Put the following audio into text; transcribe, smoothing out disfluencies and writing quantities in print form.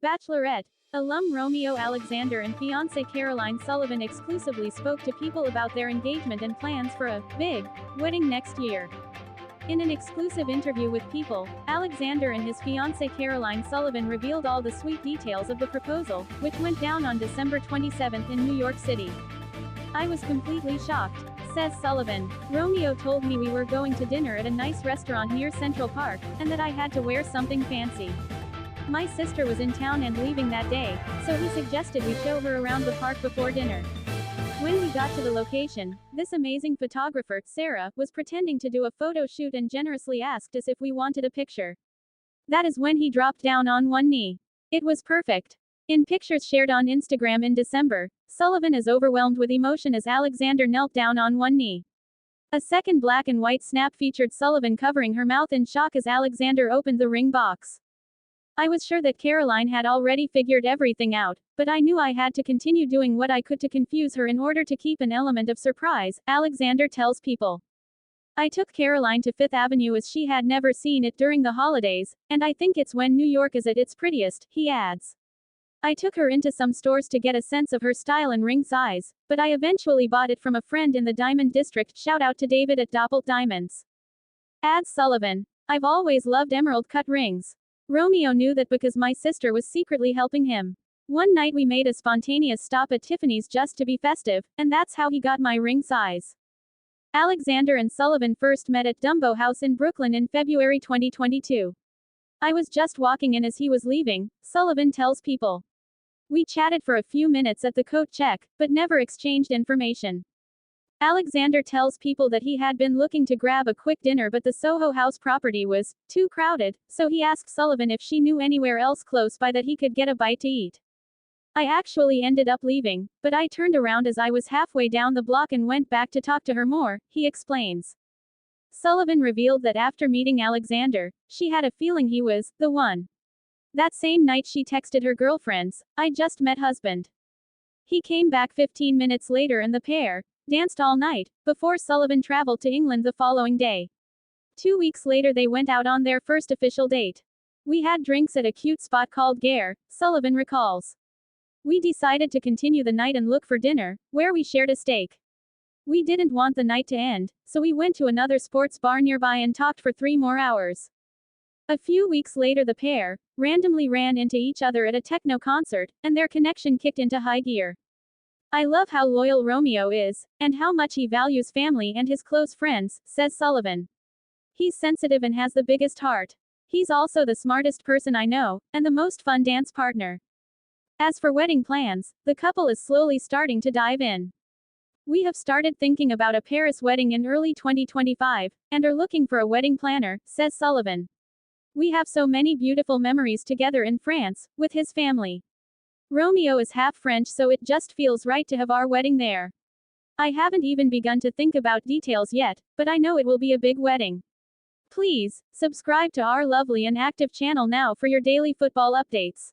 Bachelorette alum Romeo Alexander and fiancée Caroline Sullivan exclusively spoke to People about their engagement and plans for a big wedding next year. In an exclusive interview with People, Alexander and his fiancée Caroline Sullivan revealed all the sweet details of the proposal, which went down on December 27 in New York City. "I was completely shocked," says Sullivan. "Romeo told me we were going to dinner at a nice restaurant near Central Park, and that I had to wear something fancy. My sister was in town and leaving that day, so he suggested we show her around the park before dinner. When we got to the location, this amazing photographer, Sarah, was pretending to do a photo shoot and generously asked us if we wanted a picture. That is when he dropped down on one knee. It was perfect." In pictures shared on Instagram in December, Sullivan is overwhelmed with emotion as Alexander knelt down on one knee. A second black and white snap featured Sullivan covering her mouth in shock as Alexander opened the ring box. "I was sure that Caroline had already figured everything out, but I knew I had to continue doing what I could to confuse her in order to keep an element of surprise," Alexander tells People. "I took Caroline to Fifth Avenue as she had never seen it during the holidays, and I think it's when New York is at its prettiest," he adds. "I took her into some stores to get a sense of her style and ring size, but I eventually bought it from a friend in the Diamond District. Shout out to David at Doppelt Diamonds." Adds Sullivan. "I've always loved emerald cut rings. Romeo knew that because my sister was secretly helping him. One night we made a spontaneous stop at Tiffany's just to be festive, and that's how he got my ring size." Alexander and Sullivan first met at Dumbo House in Brooklyn in February 2022. "I was just walking in as he was leaving," Sullivan tells People. "We chatted for a few minutes at the coat check, but never exchanged information." Alexander tells People that he had been looking to grab a quick dinner but the Soho House property was too crowded, so he asked Sullivan if she knew anywhere else close by that he could get a bite to eat. "I actually ended up leaving, but I turned around as I was halfway down the block and went back to talk to her more," he explains. Sullivan revealed that after meeting Alexander, she had a feeling he was the one. That same night she texted her girlfriends, "I just met husband." He came back 15 minutes later and the pair danced all night, before Sullivan traveled to England the following day. 2 weeks later they went out on their first official date. "We had drinks at a cute spot called Gare," Sullivan recalls. "We decided to continue the night and look for dinner, where we shared a steak. We didn't want the night to end, so we went to another sports bar nearby and talked for 3 more hours. A few weeks later the pair randomly ran into each other at a techno concert, and their connection kicked into high gear. I love how loyal Romeo is, and how much he values family and his close friends," says Sullivan. "He's sensitive and has the biggest heart. He's also the smartest person I know, and the most fun dance partner." As for wedding plans, the couple is slowly starting to dive in. "We have started thinking about a Paris wedding in early 2025, and are looking for a wedding planner," says Sullivan. "We have so many beautiful memories together in France, with his family. Romeo is half French, so it just feels right to have our wedding there. I haven't even begun to think about details yet, but I know it will be a big wedding." Please subscribe to our lovely and active channel now for your daily football updates.